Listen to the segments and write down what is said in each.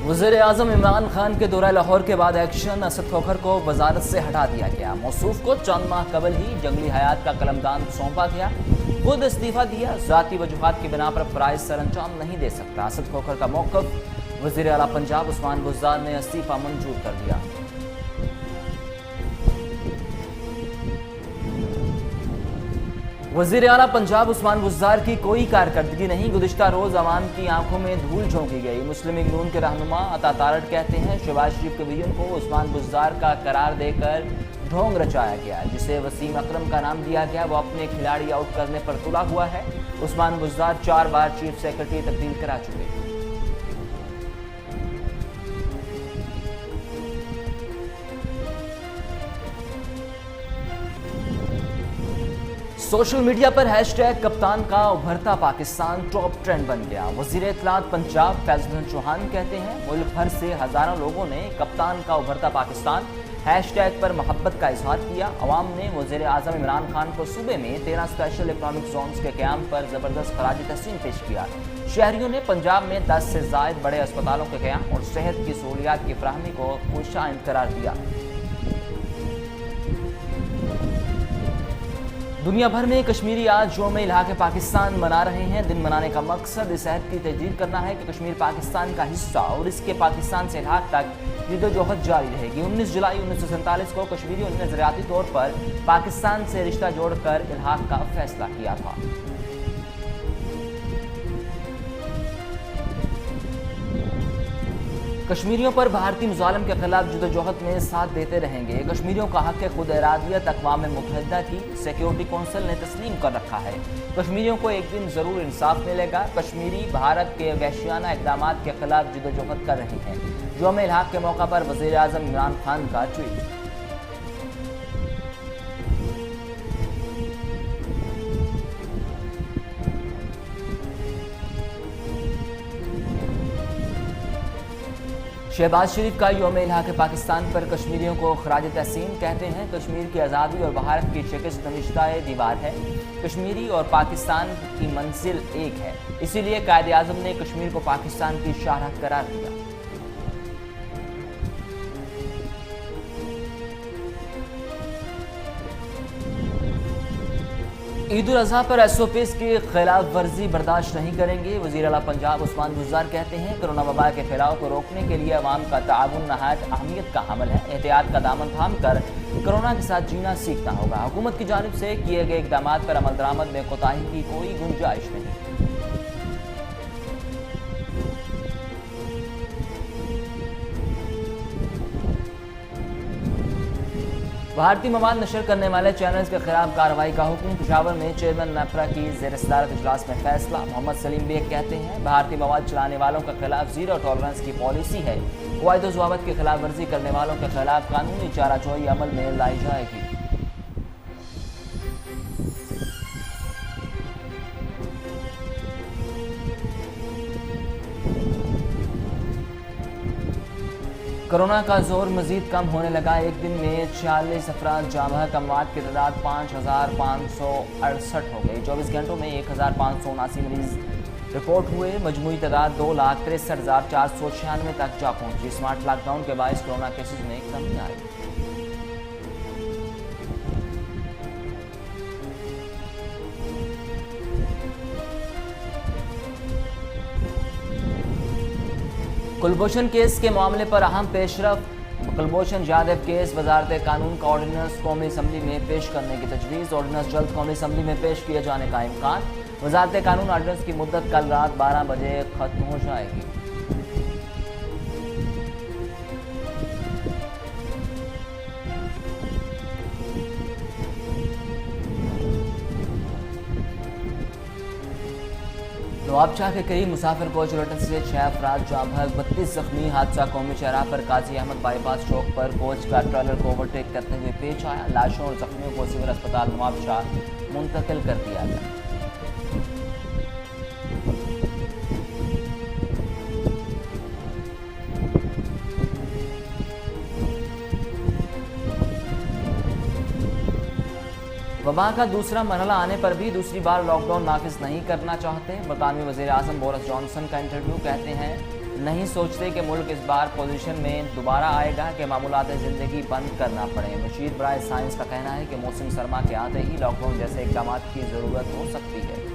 वज़ीर-ए-आज़म इमरान खान के दौरा लाहौर के बाद एक्शन असद खोखर को वजारत से हटा दिया गया। मौसूफ को चंद माह कबल ही जंगली हयात का कलमदान सौंपा गया। खुद इस्तीफा दिया। ज़ाती वजूहात की बिना पर फ़राइज़ सर अंजाम नहीं दे सकता। असद खोखर का मौक़िफ़। वज़ीर आला पंजाब उस्मान बुज़दार ने इस्तीफा मंजूर कर दिया। वज़ीर आला पंजाब उस्मान बुज़दार की कोई कारकर्दगी नहीं। गुज़िश्ता रोज़ अवाम की आंखों में धूल झोंकी गई। मुस्लिम लीग नून के रहनुमा अता तारड़ कहते हैं शहबाज शरीफ के विजन को उस्मान बुज़दार का करार देकर ढोंग रचाया गया, जिसे वसीम अकरम का नाम दिया गया। वो अपने खिलाड़ी आउट करने पर तुला हुआ है। उस्मान बुज़दार 4 बार चीफ सेक्रेटरी तब्दील करा चुके हैं। सोशल मीडिया पर हैशटैग कप्तान का उभरता पाकिस्तान टॉप ट्रेंड बन गया। वज़ीर इत्तलात पंजाब फैज़ हसन चौहान कहते हैं मुल्क भर से हज़ारों लोगों ने कप्तान का उभरता पाकिस्तान हैशटैग पर मोहब्बत का इजहार किया। अवाम ने वज़ीर आज़म इमरान खान को सूबे में 13 स्पेशल इकनॉमिक जोन्स के क़याम पर ज़बरदस्त खराज तहसीन पेश किया। शहरियों ने पंजाब में 10 से ज़ायद बड़े अस्पतालों के क़याम और सेहत की सहूलियात की फराहमी को खुशाइंद करार दिया। दुनिया भर में कश्मीरी आज यौम इलाक़े पाकिस्तान मना रहे हैं। दिन मनाने का मकसद इस अहद की तजदीद करना है कि कश्मीर पाकिस्तान का हिस्सा और इसके पाकिस्तान से इलाक़ तक जद्दोजहद जारी रहेगी। 19 जुलाई 1947 को कश्मीरियों ने नज़रियाती तौर पर पाकिस्तान से रिश्ता जोड़कर इलाक़ का फैसला किया था। कश्मीरियों पर भारतीय मुजालिम के खिलाफ जद्दोजहद में साथ देते रहेंगे। कश्मीरियों का हक खुद इरादियत अक़वाम मुत्तहिदा की सिक्योरिटी कौंसिल ने तस्लीम कर रखा है। कश्मीरियों को एक दिन ज़रूर इंसाफ मिलेगा। कश्मीरी भारत के वहशियाना इक़दामात के खिलाफ जद्दोजहद कर रहे हैं। यौम इलाक़े के मौका पर वज़ीर आज़म इमरान खान का ट्वीट। शहबाज शरीफ का यौम इलाक़े पाकिस्तान पर कश्मीरियों को खराज तहसीन कहते हैं कश्मीर की आज़ादी और भारत की शिकस्त नविश्ता-ए दीवार है। कश्मीरी और पाकिस्तान की मंजिल एक है, इसीलिए कायदे आज़म ने कश्मीर को पाकिस्तान की शाहराह करार दिया। ईद उल अज़हा पर SOPs की खिलाफ वर्जी बर्दाश्त नहीं करेंगे। वज़ीर आला पंजाब उस्मान बुज़दार कहते हैं कोरोना वबा के फैलाव को रोकने के लिए अवाम का ताउन नहायत अहमियत का हामिल है। एहतियात का दामन थाम कर कोरोना के साथ जीना सीखना होगा। हुकूमत की जानिब से किए गए इक़दामात पर अमल दरामद में कोताही की कोई गुंजाइश नहीं। भारतीय मवाद नशर करने वाले चैनल्स के खिलाफ कार्रवाई का हुक्म। पेशावर में चेयरमैन नेपरा की ज़ेर सदारत इजलास में फैसला। मोहम्मद सलीम बेग कहते हैं भारतीय मवाद चलाने वालों के खिलाफ ज़ीरो टॉलरेंस की पॉलिसी है। क़वाइद व ज़वाबित की खिलाफ वर्जी करने वालों के खिलाफ कानूनी चाराजोई अमल में लाई जाएगी। कोरोना का जोर मजीद कम होने लगा। एक दिन में 46 अफराद जाँ बहक, अमवात की तादाद 5568 हो गई। 24 घंटों में 1579 मरीज रिपोर्ट हुए। मजमूई तादाद 2,63,496 तक जा पहुंची। स्मार्ट लॉकडाउन के बायस कोरोना केसेज में कमी आई। कुलभूषण केस के मामले पर अहम पेशरफ। कुलभूषण यादव केस वजारत कानून का ऑर्डिनेंस कौमी असम्बली में पेश करने की तजवीज़। ऑर्डिनेंस जल्द कौमी असम्बली में पेश किए जाने का इम्कान। वजारत कानून ऑर्डिनेंस की मुद्दत कल रात 12 बजे खत्म हो जाएगी। नवाबशाह के करीब मुसाफिर कोच उलटने से 6 अफराद जाँ बहक, 32 जख्मी। हादसा कौमी शहरा पर काजी अहमद बाईपास चौक पर कोच का ट्रेलर को ओवरटेक करते हुए पेश आया। लाशों और जख्मियों को सिविल अस्पताल नवाबशाह मुंतकिल कर दिया गया। वबा का दूसरा मरहला आने पर भी दूसरी बार लॉकडाउन नाफिज नहीं करना चाहते। बरतानवी वज़ीर आज़म बोरिस जॉनसन का इंटरव्यू, कहते हैं नहीं सोचते कि मुल्क इस बार पोजीशन में दोबारा आएगा कि मामूलात ज़िंदगी बंद करना पड़े। मुशीर बराए साइंस का कहना है कि मौसम सरमा के आते ही लॉकडाउन जैसे इक़दाम की ज़रूरत हो सकती है।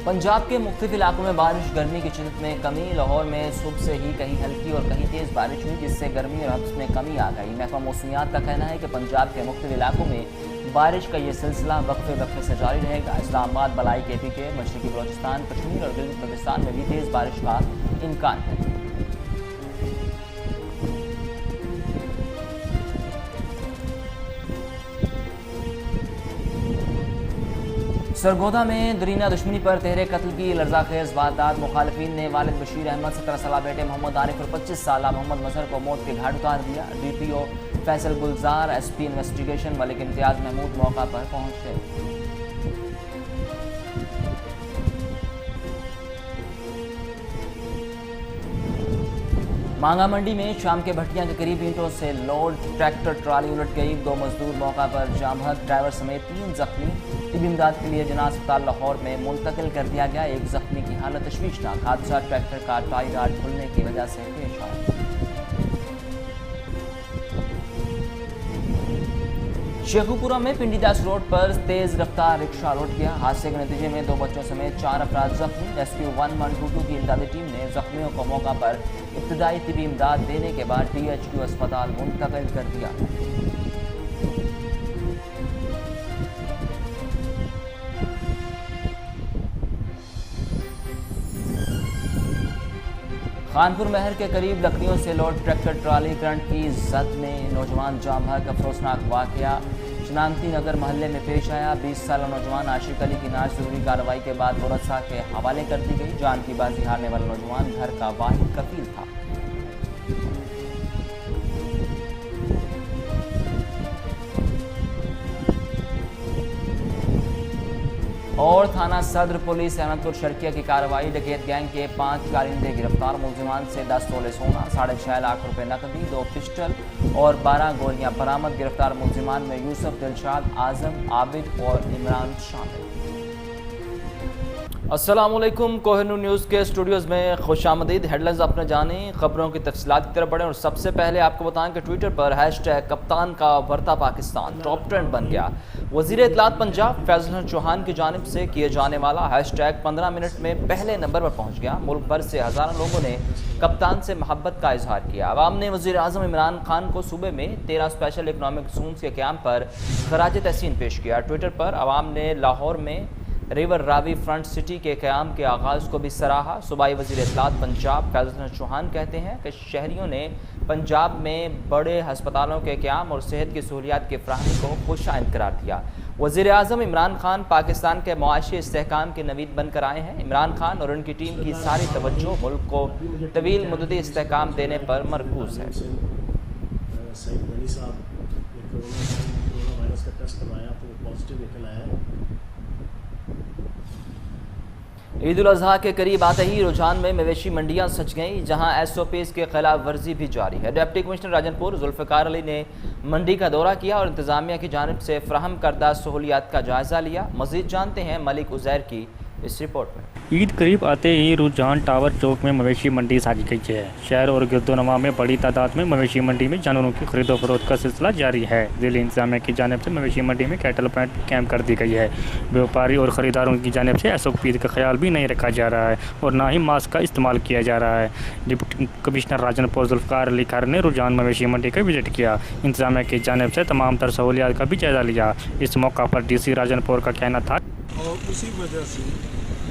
पंजाब के मुख्तलिफ इलाकों में बारिश, गर्मी की शिद्दत में कमी। लाहौर में सुबह से ही कहीं हल्की और कहीं तेज़ बारिश हुई, जिससे गर्मी और हब्स में कमी आ गई। महकमा मौसमियात का कहना है कि पंजाब के मुख्तलिफ इलाकों में बारिश का ये सिलसिला वक्फे से जारी रहेगा। इस्लामाबाद, बलाई, KPK, मशरकी बलोचिस्तान, कश्मीर और गिलगित बल्तिस्तान में भी तेज़ बारिश का इम्कान है। सरगोधा में दरीना दुश्मनी पर तहरे कत्ल की लर्जाखेज वारदात। मुखालिफिन ने वालिद बशीर अहमद, 17 साल बेटे मोहम्मद आरिफ और 25 साल मोहम्मद मजहर को मौत के घाट उतार दिया। DPO फैसल गुलजार, SP इन्वेस्टिगेशन मलिक इम्तियाज महमूद मौका पर पहुंच गए। मांगा मंडी में शाम के भट्टियां के करीब ईंटों से लोड ट्रैक्टर ट्राली उलट गई। 2 मजदूर मौका पर जामहक, ड्राइवर समेत 3 जख्मी। तिबी इमदाद के लिए जना अस्पताल लाहौर में मुंतकिल कर दिया गया। एक जख्मी की हालत तशवीशनाक। हादसा ट्रैक्टर का टाई राड खुलने की वजह से पेश आया। शेखुपुरा में पिंडीदास रोड पर तेज रफ्तार रिक्शा लौट गया। हादसे के नतीजे में 2 बच्चों समेत 4 अफराद जख्मी। रेस्क्यू 1122 की इमदादी टीम ने जख्मियों को मौका पर इब्तदाई तिबी इमदाद देने के बाद THQ अस्पताल मुंतकिल कर दिया। खानपुर महर के करीब लकड़ियों से लोड ट्रैक्टर ट्राली करंट की जद में नौजवान जामहक। अफसोसनाक वाकया शनामती नगर महल्ले में पेश आया। 20 साल नौजवान आशिक अली की नाश जरूरी कार्रवाई के बाद बोरसा के हवाले कर दी गई। जान की बाजी हारने वाला नौजवान घर का वाहिद कफील था। और थाना सदर पुलिस अहमदपुर शर्किया की कार्रवाई। डकैत गैंग के 5 कारिंदे गिरफ्तार। मुलजिमान से 10 तोले सोना, 6.5 लाख रुपए नकदी, 2 पिस्टल और 12 गोलियां बरामद। गिरफ्तार मुलजिमान में यूसुफ, दिलशाद, आजम, आबिद और इमरान शामिल। अस्सलामुअलैकुम, कोहिनूर न्यूज़ के स्टूडियोज़ में खुशामदीद। हेडलाइंस आपने जानी, खबरों की तफसीलात की तरफ बढ़ें और सबसे पहले आपको बताएं कि ट्विटर पर हैशटैग कप्तान का उभरता पाकिस्तान टॉप ट्रेंड बन गया। वज़ीर इत्तलात पंजाब फैज़ल हसन चौहान की जानिब से किए जाने वाला हैशटैग 15 मिनट में पहले नंबर पर पहुँच गया। मुल्क भर से हज़ारों लोगों ने कप्तान से मोहब्बत का इजहार किया। अवाम ने वज़ीर आज़म इमरान खान को सूबे में 13 स्पेशल इकनॉमिक जोन्स के क़याम पर खराज तहसीन पेश किया। ट्विटर पर अवाम ने लाहौर में रिवर रावी फ्रंट सिटी के क़याम के आगाज़ को भी सराहा। सूबाई वज़ीर इत्तलात पंजाब फैज़ल हसन चौहान कहते हैं कि शहरियों ने पंजाब में बड़े हस्पतालों के क़याम और सेहत की सहूलियात की फ़राहमी को खुशाइंद करार दिया। वज़ीर आज़म इमरान खान पाकिस्तान के मुआशी इस्तेहकाम के नवीद बनकर आए हैं। इमरान खान और उनकी टीम की सारी तवज्जो मुल्क को तवील मुद्दती इस्तेहकाम देने पर मरकूज़ है। ईद उल अज़हा के करीब आते ही रुझान में मवेशी मंडियां सज गईं, जहां SOPs के खिलाफ वर्जी भी जारी है। डिप्टी कमिश्नर राजनपुर जुल्फ़िकार अली ने मंडी का दौरा किया और इंतज़ामिया की जानिब से फ्राहम करदा सहूलियात का जायज़ा लिया। मज़ीद जानते हैं मलिक उज़ैर की इस रिपोर्ट में। ईद करीब आते ही रुझान टावर चौक में मवेशी मंडी साजी गई है। शहर और गिरदोनवा में बड़ी तादाद में मवेशी मंडी में जानवरों की खरीदो फरोख्त का सिलसिला जारी है। ज़िला इंतजामिया की जानिब से मवेशी मंडी में कैटल पॉइंट कैंप कर दी गई है। व्यापारी और ख़रीदारों की जानिब से SOP का ख्याल भी नहीं रखा जा रहा है और ना ही मास्क का इस्तेमाल किया जा रहा है। डिप्टी कमिश्नर राजनपुर जुल्फ़िकार अली खान ने रुझान मवेशी मंडी का विजिट किया। इंतजामिया की जानिब से तमाम तर सहूलियात का भी जायज़ा लिया। इस मौका पर DC राजनपुर का कहना था और उसी वजह से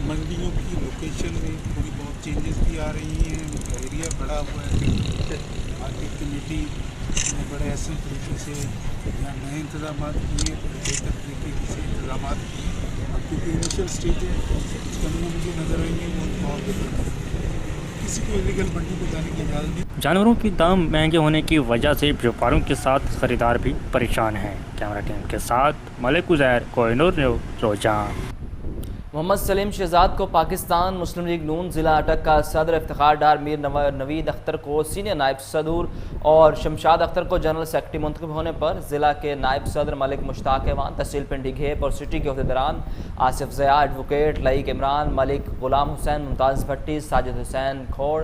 मंडियों की लोकेशन में थोड़ी बहुत चेंजेस भी आ रही हैं। उनका एरिया बड़ा हुआ है। मार्केट कमेटी ने बड़े ऐसे तरीके से यहाँ नए इंतजाम किए, बेहतर तरीके से इंतजाम किए। अब क्योंकि इनिशियल स्टेज है, कुछ कमियाँ मुझे नज़र आएंगी वो बहुत बेहतर। किसी को इलीगल मंडी को जाने की इजाज़त नहीं। जानवरों की दाम महंगे होने की वजह से व्यापारियों के साथ खरीदार भी परेशान हैं। कैमरा टीम के साथ मलिक उज़ैर, कोहिनूर न्यूज़, रुझान। محمد سلیم شہزاد کو پاکستان مسلم لیگ نون ضلع اٹک کا صدر، افتخار ڈار میر نوید اختر کو سینئر نائب صدر اور شمشاد اختر کو جنرل سیکرٹری منتخب ہونے پر ضلع کے نائب صدر ملک مشتاق ایوان، تحصیل پنڈی گھیپ اور سٹی کے عہدیداران آصف ضیاء، ایڈوکیٹ لئیق عمران، ملک غلام حسین، ممتاز بھٹی، ساجد حسین کھوڑ،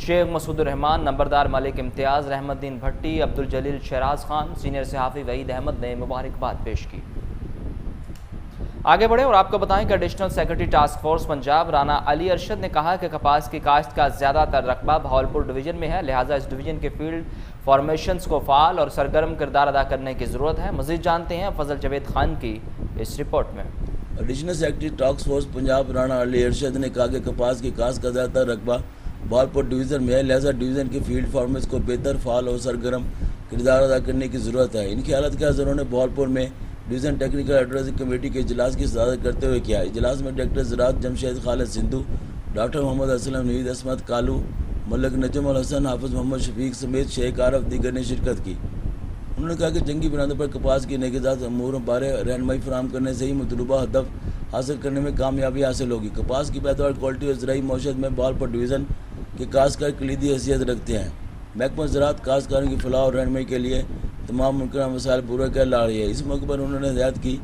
شیخ مسعود الرحمان، نمبردار ملک امتیاز، رحمت الدین بھٹی، عبدالجلیل شیراز خان، سینئر صحافی وحید احمد نے مبارکباد پیش کی۔ آگے بڑھیں اور آپ کو بتائیں کہ additional secretary task force Punjab Rana Ali Arshad نے کہا کہ کپاس کی کاشت کا زیادہ تر رقبہ بہاولپور ڈویژن میں ہے، لہٰذا اس ڈویژن کے فیلڈ فارمیشنز کو فعال اور سرگرم کردار ادا کرنے کی ضرورت ہے۔ مزید جانتے ہیں فضل جاوید خان کی اس رپورٹ میں۔ Additional secretary task force Punjab Rana Ali Arshad نے کہا کہ کپاس کی کاشت کا زیادہ تر رقبہ بہاولپور ڈویژن میں ہے، لہٰذا ڈویژن کے فیلڈ فارمیز کو بہتر، فعال اور سرگرم کردار ادا کرنے کی ضرورت ہے۔ ان خیالات کا اظہار انہوں نے بہاولپور میں ڈویژن ٹیکنیکل ایڈوائزری کمیٹی کے اجلاس کی صدارت کرتے ہوئے کیا۔ اجلاس میں ڈائریکٹر زراعت جمشید خالد سندھو، ڈاکٹر محمد اسلم، نوید عصمت کالو، ملک نجم الحسن، حافظ محمد شفیق سمیت شیخ عارف دیگر نے شرکت کی۔ انہوں نے کہا کہ جنگی بنیادوں پر کپاس کی نگہداشت امور بارے رہنمائی فراہم کرنے سے ہی مطلوبہ ہدف حاصل کرنے میں کامیابی حاصل ہوگی۔ کپاس کی پیداوار، کوالٹی اور زرعی معیشت میں بہاولپور ڈویژن کے کاشتکار کلیدی حیثیت رکھتے ہیں۔ محکمہ زراعت کاشتکاروں کی فلاح اور رہنمائی کے لیے تمام ممکنہ مسائل پورے کر لا رہی ہے۔ اس موقع پر انہوں نے ہدایت کی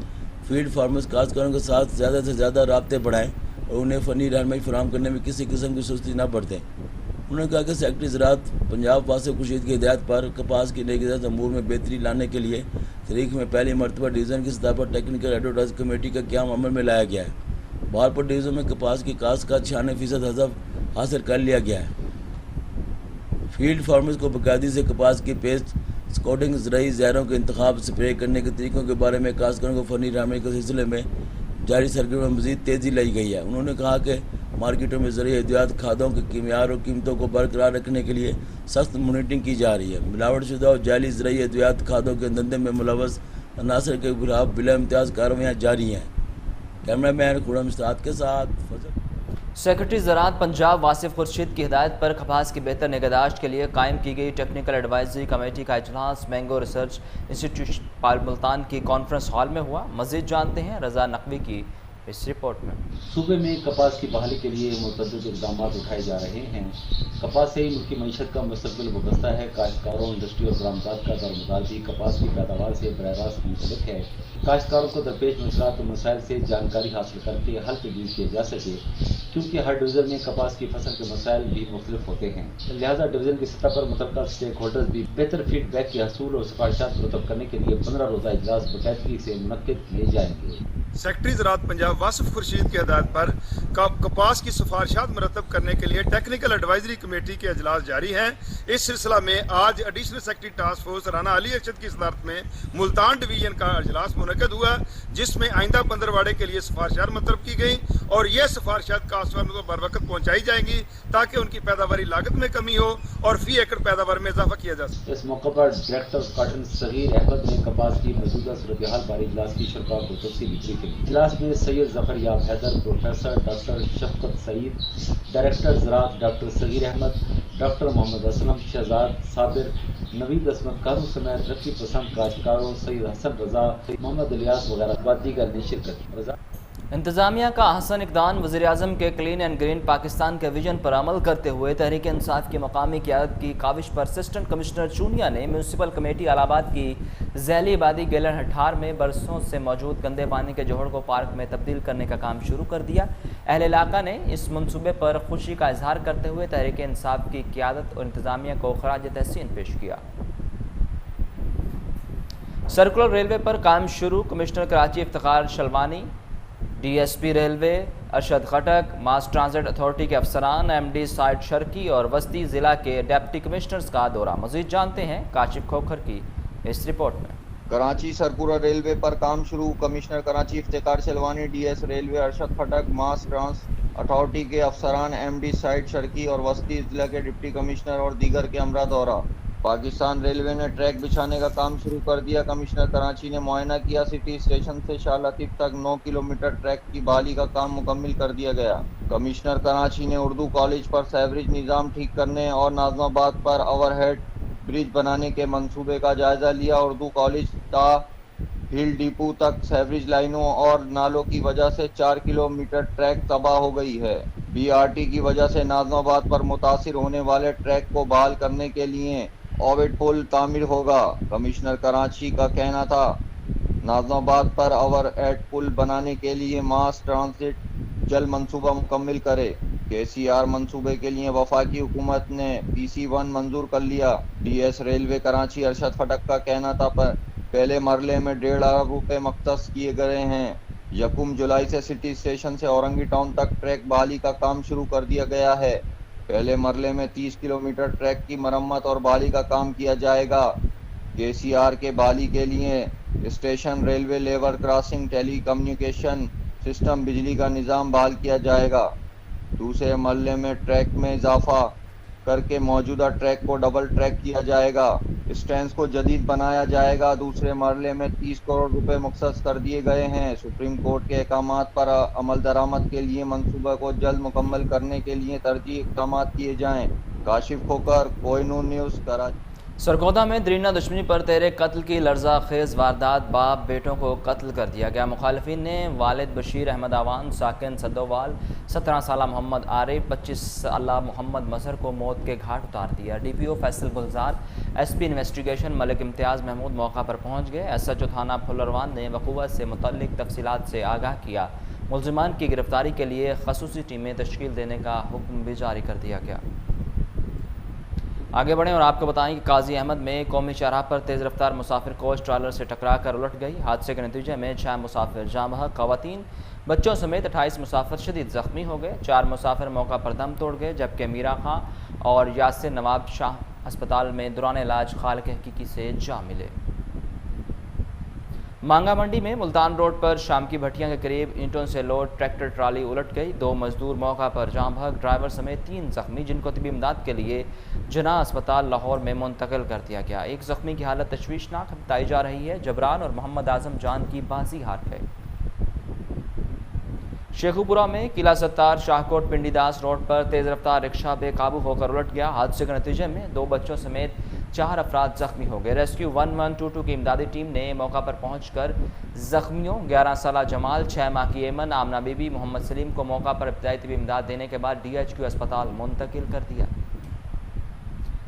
فیلڈ فارمرز کاشتکاروں کے ساتھ زیادہ سے زیادہ رابطے بڑھائیں اور انہیں فنی رہنمائی فراہم کرنے میں کسی قسم کی سستی نہ برتیں۔ انہوں نے کہا کہ سیکرٹری زراعت پنجاب واصف خورشید کی ہدایت پر کپاس کی نگہداشت امور میں بہتری لانے کے لیے تاریخ میں پہلی مرتبہ ڈویژن کی سطح پر ٹیکنیکل ایڈوائزری کمیٹی کا قیام عمل میں لایا گیا ہے۔ بہاولپور ڈویژن میں کپاس کی کاشت کا 96% ہدف حاصل کر لیا گیا ہے۔ فیلڈ فارمرز کو باقاعدگی سے کپاس کی پیسٹ اسکاؤٹنگ، زرعی زہروں کے انتخاب، اسپرے کرنے کے طریقوں کے بارے میں کاشتکاروں کو فنی رہنمائی کے سلسلے میں جاری سرگرمیوں میں مزید تیزی لائی گئی ہے۔ انہوں نے کہا کہ مارکیٹوں میں زرعی ادویات، کھادوں کے معیار اور قیمتوں کو برقرار رکھنے کے لیے سخت مانیٹرنگ کی جا رہی ہے۔ ملاوٹ شدہ اور جعلی زرعی ادویات، کھادوں کے دھندے میں ملوث عناصر کے خلاف بلا امتیاز کارروائیاں جاری ہیں۔ کیمرہ مین خورم استاد کے ساتھ فضل۔ سیکرٹری زراعت پنجاب واصف خورشید کی ہدایت پر کپاس کی بہتر نگہداشت کے لیے قائم کی گئی ٹیکنیکل ایڈوائزری کمیٹی کا اجلاس مینگو ریسرچ انسٹی ٹیوٹ ملتان کی کانفرنس ہال میں ہوا۔ مزید جانتے ہیں رضا نقوی کی اس رپورٹ میں۔ صوبے میں کپاس کی بحالی کے لیے متعدد اقدامات اٹھائے جا رہے ہیں۔ کپاس سے ہی ملکی معیشت کا مستقبل وابستہ ہے۔ کاشتکاروں، انڈسٹری اور برآمدات کا دارمدار بھی کپاس کی پیداوار سے براہ راست منسلک ہے۔ کاشتکاروں کو درپیش مشکلات و مسائل سے جانکاری حاصل کر کے حل تجویز کیے جا سکے، کیونکہ ہر ڈویژن میں کپاس کی فصل کے مسائل بھی مختلف ہوتے ہیں، لہذا ڈویژن کی سطح پر متعلقہ اسٹیک ہولڈرز بھی بہتر فیڈ بیک کے حصول اور سفارشات مرتب کرنے کے لیے 15 روزہ اجلاس باقاعدگی سے منعقد کیے جائیں گے۔ سیکرٹری زراعت پنجاب واصف خورشید کی ہدایت پر کپاس کی سفارشات مرتب کرنے کے لیے ٹیکنیکل ایڈوائزری کمیٹی کے اجلاس جاری ہیں۔ اس سلسلہ میں آج additional secretary task force Rana Ali Arshad کی صدارت میں ملتان ڈویژن کا اجلاس منعقد ہوا، جس میں آئندہ پندرواڑے کے لیے سفارشات مرتب کی گئیں اور یہ سفارشات کاشتکاروں کو بر وقت پہنچائی جائیں گی تاکہ ان کی پیداواری لاگت میں کمی ہو اور فی ایکڑ پیداوار میں اضافہ کیا جا سکے۔ اس موقع پر ڈائریکٹر کاٹن صغیر احمد نے کپاس کی موجودہ صورتحال بارے اجلاس کی شرکاء کو تفصیلی بریفنگ کی۔ اجلاس میں سید ظفر یاب حیدر، پروفیسر ڈاکٹر شفقت سعید، ڈائریکٹر زراعت ڈاکٹر صغیر احمد، ڈاکٹر محمد اسلم، شہزاد صابر، نوید عصمت کالو سمیت ترقی پسند کاشتکاروں سید حسن رضا، محمد الیاس وغیرہ و دیگر نے شرکت کی۔ انتظامیہ کا احسن اقدام، وزیراعظم کے کلین اینڈ گرین پاکستان کے ویژن پر عمل کرتے ہوئے تحریک انصاف کی مقامی قیادت کی کاوش پر اسسٹنٹ کمشنر چونیا نے میونسپل کمیٹی الہ آباد کی ذیلی آبادی گیلن ہٹھار میں برسوں سے موجود گندے پانی کے جوہر کو پارک میں تبدیل کرنے کا کام شروع کر دیا۔ اہل علاقہ نے اس منصوبے پر خوشی کا اظہار کرتے ہوئے تحریک انصاف کی قیادت اور انتظامیہ کو خراج تحسین پیش کیا۔ سرکولر ریلوے پر کام شروع، commissioner Karachi Iftikhar Shalwani, D S P railway Arshad Khattak, ماس ٹرانزٹ اتھارٹی کے افسران، ایم ڈی سائٹ شرکی اور وسطی ضلع کے ڈپٹی کمشنرز کا دورہ۔ مزید جانتے ہیں کاشف کھوکھر کی اس رپورٹ میں۔ کراچی سرکولر ریلوے پر کام شروع، commissioner Karachi Iftikhar Shalwani, D S railway Arshad Khattak, ماس ٹرانزٹ اتھارٹی کے افسران، ایم ڈی سائٹ شرکی اور وسطی ضلع کے ڈپٹی کمشنر اور دیگر کے ہمراہ دورہ۔ پاکستان ریلوے نے ٹریک بچھانے کا کام شروع کر دیا۔ کمشنر کراچی نے معائنہ کیا، سٹی اسٹیشن سے شاہ لطیف تک 9 کلومیٹر ٹریک کی بحالی کا کام مکمل کر دیا گیا۔ کمشنر کراچی نے اردو کالج پر سیوریج نظام ٹھیک کرنے اور ناظم آباد پر اوور ہیڈ برج بنانے کے منصوبے کا جائزہ لیا۔ اردو کالج تا हिल डिपो तक सीवरेज लाइनों और नालों की वजह से 4 किलोमीटर ट्रैक तबाह हो गई है। बीआरटी की वजह से नाजमाबाद पर मुतासिर होने वाले ट्रैक को बहाल करने के लिए ओवरहेड पुल तामीर होगा। कमिश्नर कराची का कहना था, नाजमाबाद पर ओवरहेड पुल बनाने के लिए मास ट्रांजिट जल्द मंसूबा मुकम्मल करे। केसीआर मंसूबे के लिए वफाकी हुकूमत ने PC1 मंजूर कर लिया। DS रेलवे कराची अरशद फटक का कहना था, पहले मरले में 1.5 अरब रुपए मख्तस किए गए हैं। 1 जुलाई से सिटी स्टेशन से औरंगी टाउन तक ट्रैक बहाली का काम शुरू कर दिया गया है। पहले मरले में 30 किलोमीटर ट्रैक की मरम्मत और बहाली का काम किया जाएगा। केसीआर के बहाली के लिए station, railway level crossing, telecommunication system, बिजली का निज़ाम बहाल किया जाएगा। दूसरे मरले में ट्रैक में इजाफा करके मौजूदा ट्रैक को डबल ट्रैक किया जाएगा। स्टैंड्स को जदीद बनाया जाएगा। दूसरे मरले में 30 करोड़ रुपए मुख्तस कर दिए गए हैं। सुप्रीम कोर्ट के अहकामात पर अमल दरामद के लिए मंसूबा को जल्द मुकम्मल करने के लिए तरजीही इक़दाम किए जाएं। काशिफ खोकर, कोहिनूर न्यूज़, कराची। सरगोदा में दरीना दुश्मनी पर तेरे कत्ल की लर्जा खेज वारदात, बाप बेटों को कत्ल कर दिया गया। मुखालिफिन ने वालिद बशीर अहमद आवान, साकिन सद्दोवाल, 17 साला मोहम्मद आरिफ, 25 साला मोहम्मद मजहर को मौत के घाट उतार दिया। DPO फैसल गुलजार, SP इन्वेस्टिगेशन मलिक इम्तियाज़ महमूद मौका पर पहुँच गए। SHO थाना फुलरवान ने वक़ूअत से मुतल्लिक तफसीलात से आगाह किया। मुल्ज़िमान की गिरफ्तारी के लिए खसूसी टीमें तश्कील देने का हुक्म भी जारी कर दिया गया। आगे बढ़ें और आपको बताएं कि काजी अहमद में कौमी शाहराह पर तेज़ रफ्तार मुसाफिर कोच ट्रालर से टकरा कर उलट गई। हादसे के नतीजे में 6 मुसाफिर जाँ बहक, ख़वातीन, बच्चों समेत 28 मुसाफिर शदीद ज़ख्मी हो गए। 4 मुसाफिर मौका पर दम तोड़ गए, जबकि मीरा खां और यासिर नवाब शाह अस्पताल में दौरान इलाज खालिक हकीकी से जा मिले। मांगा मंडी में मुल्तान रोड पर शाम की भट्टियां के करीब ईंटों से लोड ट्रैक्टर ट्राली उलट गई। 2 मजदूर मौका पर जाँ बहक, ड्राइवर समेत 3 जख्मी, जिनको तिबी इमदाद के लिए जना अस्पताल लाहौर में मुंतकिल कर दिया गया। एक जख्मी की हालत तशवीशनाक बताई जा रही है। जबरान और मोहम्मद आजम जान की बाजी हार गए। शेखुपुरा में किला सत्तार शाहकोट पिंडीदास रोड पर तेज़ रफ्तार रिक्शा बेकाबू होकर उलट गया। हादसे के नतीजे में 2 बच्चों समेत 4 अफराद जख्मी हो गए। रेस्क्यू 1122 की इमदादी टीम ने मौका पर पहुंचकर जख्मियों 11 साला जमाल, 6 माह की एमन, आमना बीबी, मोहम्मद सलीम को मौका पर इब्तदाई तिबी इमदाद देने के बाद DHQ अस्पताल मुंतकिल कर दिया।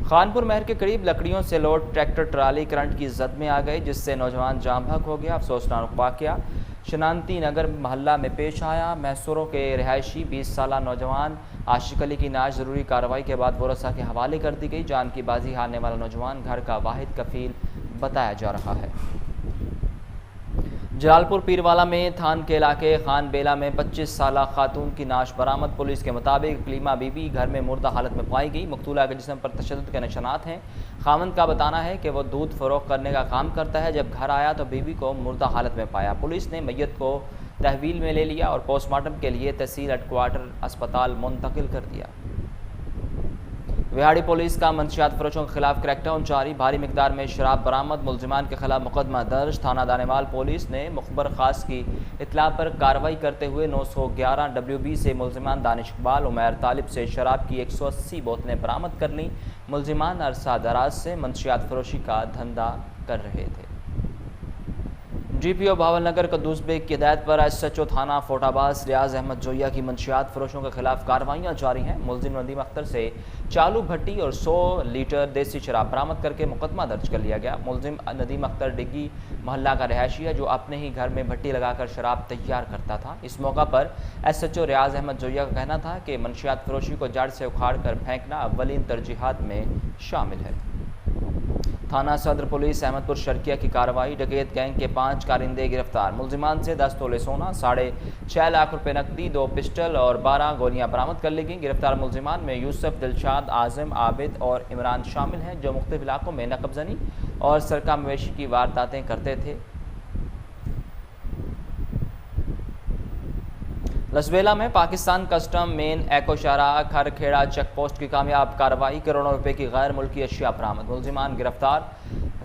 खानपुर महर के करीब लकड़ियों से लोड ट्रैक्टर ट्राली करंट की जद में आ गई, जिससे नौजवान जाँ बहक हो गया। अफसोसनाक वाक़या शनानती नगर महल्ला में पेश आया। मैसूरों के रिहायशी 20 साला नौजवान आशिक अली की नाश ज़रूरी कार्रवाई के बाद वरसा के हवाले कर दी गई। जान की बाजी हारने वाला नौजवान घर का वाहिद कफील बताया जा रहा है। जलालपुर पीरवाला में थान के इलाके खान बेला में 25 साला खातून की नाश बरामद। पुलिस के मुताबिक कलीमा बीबी घर में मुर्दा हालत में पाई गई। मकतूला के जिस्म पर तशद्दुद के निशानात हैं। खामन का बताना है कि वो दूध फरोख्त करने का काम करता है। जब घर आया तो बीबी को मुर्दा हालत में पाया। पुलिस ने मैयत को तहवील में ले लिया और पोस्टमार्टम के लिए तहसील हेडक्वार्टर अस्पताल मुंतकिल कर दिया। विहाड़ी पुलिस का मंशियात फरोशों के खिलाफ क्रैकडाउन जारी। भारी मिकदार में शराब बरामद। मुल्जिमान के खिलाफ मुकदमा दर्ज। थाना दानेवाल पुलिस ने मुखबर खास की इतला पर कार्रवाई करते हुए 911 WB से मुल्जिमान दानिश इकबाल, उमैर तालिब से शराब की 180 बोतलें बरामद कर लीं। मुल्जिमान अरसा दराज से मंशियात फरोशी का धंधा कर रहे थे। DPO भावलनगर कद्दूस बेग की हिदायत पर SHO थाना फोटाबाज रियाज अहमद जोया की मंशियात फरोशों के खिलाफ कार्रवाइयाँ जारी हैं। मुल्जिम नदीम अख्तर से चालू भट्टी और 100 लीटर देसी शराब बरामद करके मुकदमा दर्ज कर लिया गया। मुल्जिम नदीम अख्तर डिग्गी महल्ला का रहायशी है, जो अपने ही घर में भट्टी लगाकर शराब तैयार करता था। इस मौका पर SHO रियाज अहमद जोया का कहना था कि मंशियात फरोशी को जड़ से उखाड़ कर फेंकना अव्वलीन तरजीहात में शामिल है। थाना सदर पुलिस अहमदपुर शर्किया की कार्रवाई। डकैत गैंग के 5 कारिंदे गिरफ्तार। मुल्जिमान से 10 तोले सोना, 6.5 लाख रुपए नकदी, 2 पिस्टल और 12 गोलियां बरामद कर ली गई। गिरफ्तार मुल्जिमान में यूसुफ, दिलशाद, आज़म, आबिद और इमरान शामिल हैं, जो मुख्तलिफ इलाकों में नकबजनी और सरका मवेशी की वारदातें करते थे। लसबेला में पाकिस्तान कस्टम मेन एकोशारा खरखेड़ा चेक पोस्ट की कामयाब कार्रवाई। करोड़ों रुपए की गैर मुल्की अशिया बरामद। मुल्जिमान गिरफ्तार।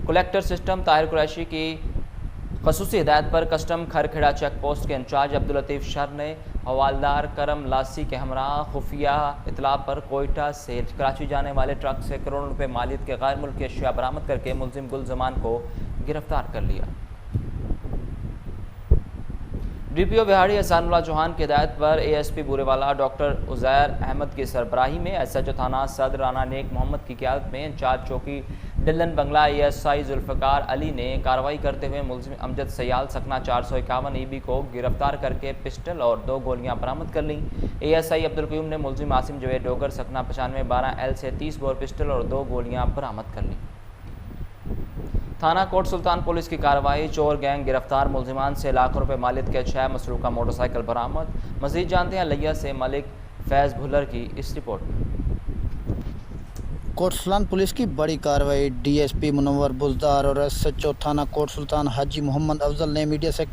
कलेक्टर सिस्टम ताहिर कुरैशी की खसूसी हिदायत पर कस्टम खरखेड़ा चेक पोस्ट के इंचार्ज अब्दुल लतीफ़ शर ने हवालदार करम लासी के हमरा खुफिया इतला पर कोयटा से कराची जाने वाले ट्रक से करोड़ों रुपए मालियत के गैर मुल्की अशिया बरामद करके मुल्जिम गुल जमान को गिरफ्तार कर लिया। DPO बिहाड़ी एहसानुल्लाह चौहान की हिदायत पर ASP बूरेवाला डॉक्टर उज़ैर अहमद की सरबराही में SHO थाना सदर राना नेक मोहम्मद की क़यादत में इंचार्ज चौकी डिलन बंगला ASI जुल्फ़िकार अली ने कार्रवाई करते हुए मुलजिम अमजद सयाल सकना 451 EB को गिरफ्तार करके पिस्टल और 2 गोलियां बरामद कर लीं। ASI अब्दुल क़य्यूम ने मुलजिम आसिम जवेद डोगर सकना 95 12L से 30 बोर पिस्टल और 2 गोलियां बरामद कर लीं। थाना कोट सुल्तान पुलिस की कार्रवाई, चोर गैंग गिरफ्तार, मुलजिमान से लाखों रुपए मालियत के 6 मसरूका मोटरसाइकिल बरामद। मजीद जानते हैं लिया से मलिक फैज़ भुल्लर की इस रिपोर्ट में। कोट सुल्तान पुलिस की बड़ी कार्रवाई। DSP मुनव्वर बुज़दार और SHO थाना कोट सुल्तान हाजी मोहम्मद अफजल ने मीडिया से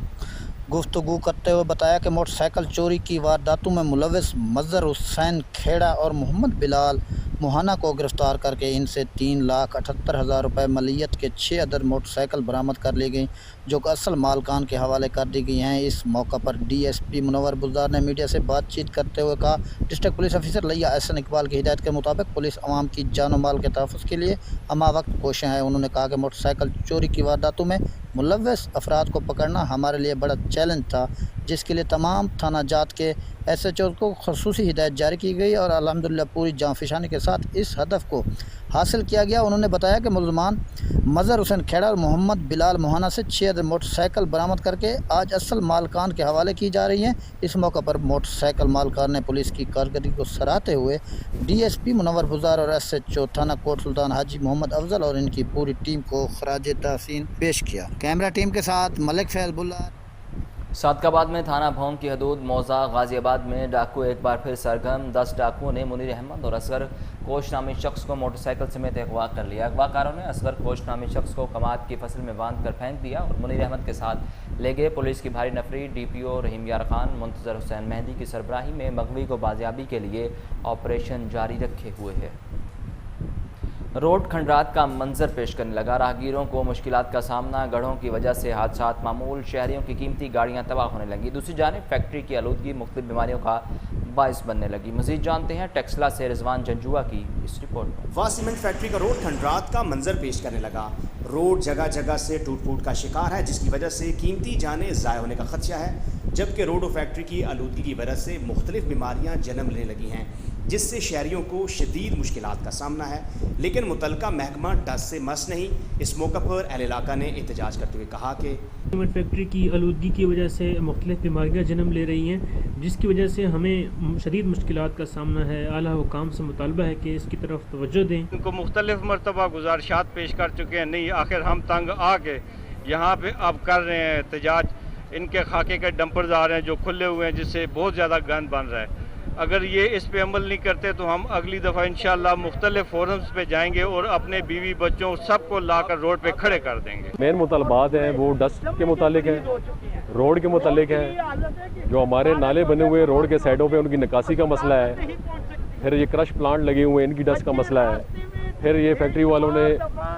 गुफ्तगू करते हुए बताया कि मोटरसाइकिल चोरी की वारदातों में मुलव्विस मज़हर हुसैन खेड़ा और मोहम्मद बिलाल मोहाना को गिरफ्तार करके इनसे 3,78,000 रुपये मलियत के 6 अदद मोटरसाइकिल बरामद कर ली गई, जो कि असल मालकान के हवाले कर दी गई हैं। इस मौका पर DSP मुनव्वर बुज़दार ने मीडिया से बातचीत करते हुए कहा, डिस्ट्रिक्ट पुलिस ऑफिसर लिया एहसन इकबाल की हिदायत के मुताबिक पुलिस अवाम की जान और माल के तहफ़्फ़ुज़ के लिए हमा वक्त कोशिश है। उन्होंने कहा कि मोटरसाइकिल चोरी की वारदातों में मुलव्विस अफराद को पकड़ना हमारे लिए बड़ा चैलेंज था, जिसके लिए तमाम थाना जात के SHO को खसूसी हिदायत जारी की गई और अल्हम्दुलिल्लाह पूरी जाँफशानी के साथ इस हदफ को हासिल किया गया। उन्होंने बताया कि मुलजमान मज़हर हुसैन खेड़ा और मोहम्मद बिलाल मोहाना से 6 अदद मोटरसाइकिल बरामद करके आज असल मालकान के हवाले की जा रही हैं। इस मौके पर मोटरसाइकिल मालकान ने पुलिस की कारकर्दगी को सराहते हुए DSP मुनव्वर बुज़दार और SHO थाना कोट सुल्तान हाजी मोहम्मद अफजल और इनकी पूरी टीम को खराज तहसीन पेश किया। कैमरा टीम के साथ मलिक फैज़ भुल्लर। सादकाबाद में थाना भौम की हदूद मौजा गाजियाबाद में डाकू एक बार फिर सरगर्म। 10 डाकुओं ने मुनीर अहमद और असगर कोश नामी शख्स को मोटरसाइकिल समेत अगवा कर लिया। अगवाकारों ने असगर कोश नामी शख्स को कमाद की फसल में बांध कर फेंक दिया और मुनीर अहमद के साथ ले गए। पुलिस की भारी नफरी DPO रहीम यार खान मुंतज़र हुसैन मेहंदी की सरबराही में मगवी को बाजियाबी के लिए ऑपरेशन जारी रखे हुए है। रोड खंडरात का मंजर पेश करने लगा। राहगीरों को मुश्किलात का सामना, गढ़ों की वजह से हादसात मामूल, शहरियों की कीमती गाड़ियां तबाह होने लगी। दूसरी जानिब फैक्ट्री की आलूदगी मुख्तलिफ बीमारियों का बाइस बनने लगी। मजीद जानते हैं टेक्सला से रिजवान जंजुआ की इस रिपोर्ट में। वाह सीमेंट फैक्ट्री का रोड खंडरात का मंजर पेश करने लगा। रोड जगह जगह से टूट फूट का शिकार है, जिसकी वजह से कीमती जानें ज़ाय होने का खदशा है, जबकि रोड और फैक्ट्री की आलूदगी की वजह से मुख्तलिफ बीमारियाँ जन्म लेने लगी हैं, जिससे शहरियों को शदीद मुश्किलात का सामना है। लेकिन मुतलका महकमा डस से मस नहीं। इस मौका पर अहल इलाका ने एहतजाज करते हुए कहा कि सीमेंट फैक्ट्री की आलूदगी की वजह से मुख्तलिफ बीमारियाँ जन्म ले रही हैं, जिसकी वजह से हमें शदीद मुश्किलात का सामना है। आला हुकाम से मुतालबा है कि इसकी तरफ तवज्जो दें। उनको मुख्तलिफ मरतबा गुजारिशात पेश कर चुके हैं, नहीं आखिर हम तंग आके यहाँ पे अब कर रहे हैं एहतजाज। इनके खाके के डंपर्स आ रहे हैं जो खुले हुए हैं, जिससे बहुत ज़्यादा गंद बन रहा है। अगर ये इस पे अमल नहीं करते तो हम अगली दफ़ा इंशाल्लाह मुख्तलिफ फोरम्स पे जाएंगे और अपने बीवी बच्चों सबको लाकर रोड पे खड़े कर देंगे। मेन मुतालबात हैं वो डस्ट के मुतालिक है, रोड के मुतालिक है। जो हमारे नाले बने हुए रोड के साइडों पे उनकी निकासी का मसला है, फिर ये क्रश प्लांट लगे हुए हैं, इनकी डस्ट का मसला है, फिर ये फैक्ट्री वालों ने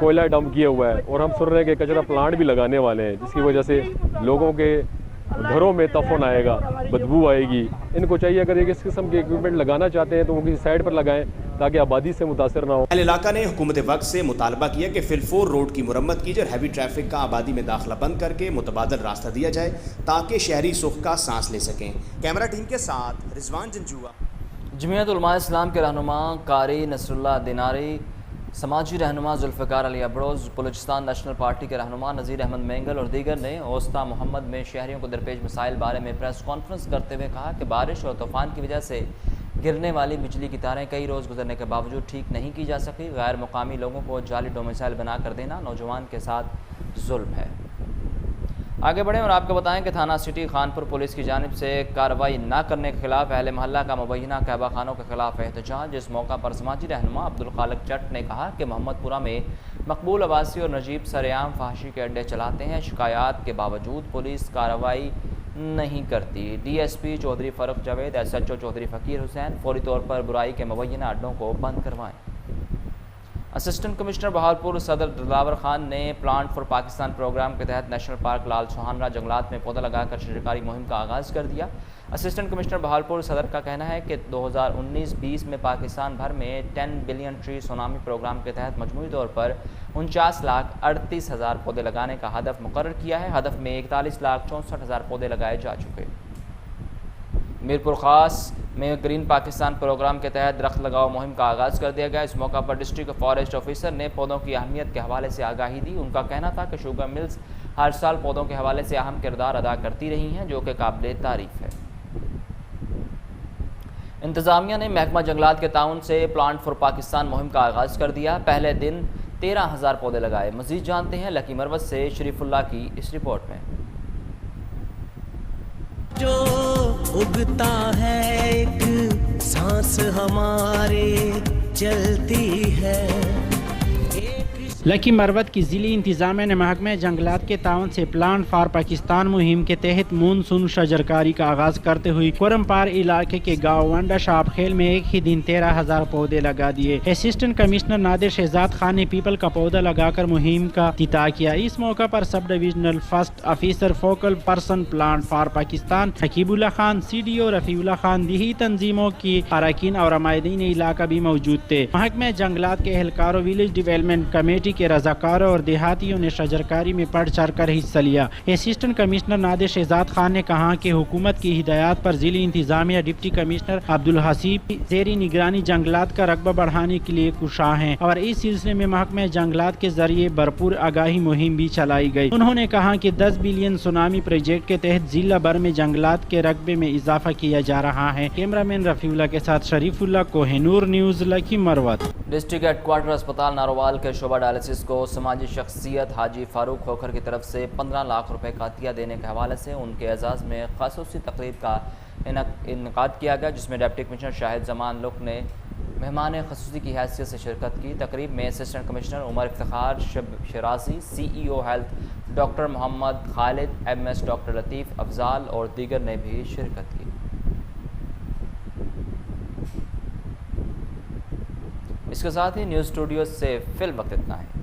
कोयला डंप किया हुआ है और हम सुन रहे हैं कि कचरा प्लांट भी लगाने वाले हैं, जिसकी वजह से लोगों के घरों में तफन आएगा, बदबू आएगी। इनको चाहिए अगर ये इस किस्म के इक्विपमेंट लगाना चाहते हैं तो वो किसी साइड पर लगाएं ताकि आबादी से मुतासर ना हो। अहल इलाका ने हुकूमत वक्त से मुतालबा किया कि फिलफोर रोड की मुरम्मत की जाए और हैवी ट्रैफिक का आबादी में दाखिला बंद करके मुतबादल रास्ता दिया जाए ताकि शहरी सुख का सांस ले सकें। कैमरा टीम के साथ रिजवान जंजुआ। जमीयत उलमा इस्लाम के रहनुमा कारी नसरुल्लाह दिनारी, समाजी रहनुमा जुल्फ़िकार अली अबरोज़, बलूचिस्तान नेशनल पार्टी के रहनुमा नज़ीर अहमद मेंगल और दीगर ने ओस्ता मोहम्मद में शहरियों को दरपेश मसाइल बारे में प्रेस कॉन्फ्रेंस करते हुए कहा कि बारिश और तूफ़ान की वजह से गिरने वाली बिजली की तारें कई रोज़ गुजरने के बावजूद ठीक नहीं की जा सकी। गैर मुकामी लोगों को जाली डोमिसाइल बना कर देना नौजवान के साथ जुल्म है। आगे बढ़ें और आपको बताएं कि थाना सिटी खानपुर पुलिस की जानिब से कार्रवाई न करने के खिलाफ अहले महल्ला का मुबैना कहबा खानों के खिलाफ एहतजाज। इस मौका पर समाजी रहनुमा अब्दुल खालिक जट ने कहा कि मोहम्मदपुरा में मकबूल अब्बासी और नजीब सरेआम फहाशी के अड्डे चलाते हैं, शिकायत के बावजूद पुलिस कार्रवाई नहीं करती। DSP चौधरी फ़ारूक जावेद, SHO चौधरी फ़कीर हुसैन फौरी तौर पर बुराई के मुबैना अड्डों को बंद करवाएं। اسسٹنٹ کمشنر بہاولپور صدر دلاور خان نے پلانٹ فار پاکستان پروگرام کے تحت نیشنل پارک لال سہانرا جنگلات میں پودا لگا کر شجرکاری مہم کا آغاز کر دیا۔ اسسٹنٹ کمشنر بہاولپور صدر کا کہنا ہے کہ 2019-20 میں پاکستان بھر میں 10 بلین ٹری سونامی پروگرام کے تحت مجموعی طور پر 49,38,000 پودے لگانے کا ہدف مقرر کیا ہے۔ ہدف میں 41,64,000 پودے لگائے جا چکے۔ میرپور خاص میں گرین پاکستان پروگرام کے تحت درخت لگاؤ مہم کا آغاز کر دیا گیا۔ اس موقع پر ڈسٹرکٹ فارسٹ آفیسر نے پودوں کی اہمیت کے حوالے سے آگاہی دی۔ ان کا کہنا تھا کہ شوگر ملز ہر سال پودوں کے حوالے سے اہم کردار ادا کرتی رہی ہیں، جو کہ قابل تعریف ہے۔ انتظامیہ نے محکمہ جنگلات کے تعاون سے پلانٹ فار پاکستان مہم کا آغاز کر دیا۔ پہلے دن 13,000 پودے لگائے۔ مزید جانتے ہیں لکی مروت سے شریف اللہ کی اس رپورٹ میں۔ جو اگتا ہے ایک سانس ہمارے چلتی ہے۔ لکی مروت کی ضلعی انتظامیہ نے محکمہ جنگلات کے تعاون سے پلانٹ فار پاکستان مہم کے تحت مونسون شجرکاری کا آغاز کرتے ہوئے کورمپار علاقے کے گاؤں ونڈا شاپ خیل میں ایک ہی دن 13,000 پودے لگا دیے۔ اسسٹنٹ کمشنر نادر شہزاد خان نے پیپل کا پودا لگا کر مہم کا افتتاح کیا۔ اس موقع پر sub divisional forest officer focal person plant for Pakistan Haqib Ullah Khan, CDO Rafi Ullah Khan, دیہی تنظیموں کی اراکین اور عمائدین علاقہ بھی موجود تھے۔ محکمہ جنگلات کے اہلکاروں، ولیج ڈیولپمنٹ کمیٹی کے رضاکاروں اور دیہاتیوں نے شجرکاری میں بڑھ چڑھ کر حصہ لیا۔ اسسٹنٹ کمشنر نادر شہزاد خان نے کہا کہ حکومت کی ہدایات پر ضلعی انتظامیہ ڈپٹی کمشنر عبدالحسیب زیر نگرانی جنگلات کا رقبہ بڑھانے کے لیے کوشاں ہیں اور اس سلسلے میں محکمہ جنگلات کے ذریعے بھرپور آگاہی مہم بھی چلائی گئی۔ انہوں نے کہا کہ 10 بلین سونامی پروجیکٹ کے تحت ضلع بھر میں جنگلات کے رقبے میں اضافہ کیا جا رہا ہے۔ کیمرہ مین رفیع اللہ کے ساتھ شریف اللہ، کوہ نور نیوز، لکی مروت۔ ڈسٹرکٹ ہیڈ کوارٹر اسپتال ناروال کے شعبہ ڈائلسس کو سماجی شخصیت حاجی فاروق کھوکھر کی طرف سے 15 لاکھ روپے کا عطیہ دینے کے حوالے سے ان کے اعزاز میں خصوصی تقریب کا انعقاد کیا گیا، جس میں ڈپٹی کمشنر شاہد زمان لک نے مہمان خصوصی کی حیثیت سے شرکت کی۔ تقریب میں اسسٹنٹ کمشنر عمر افتخار شرازی، CEO ہیلتھ ڈاکٹر محمد خالد، MS ڈاکٹر لطیف افضال اور دیگر نے بھی شرکت کی۔ اس کے ساتھ ہی نیوز اسٹوڈیو سے فی الوقت اتنا ہے۔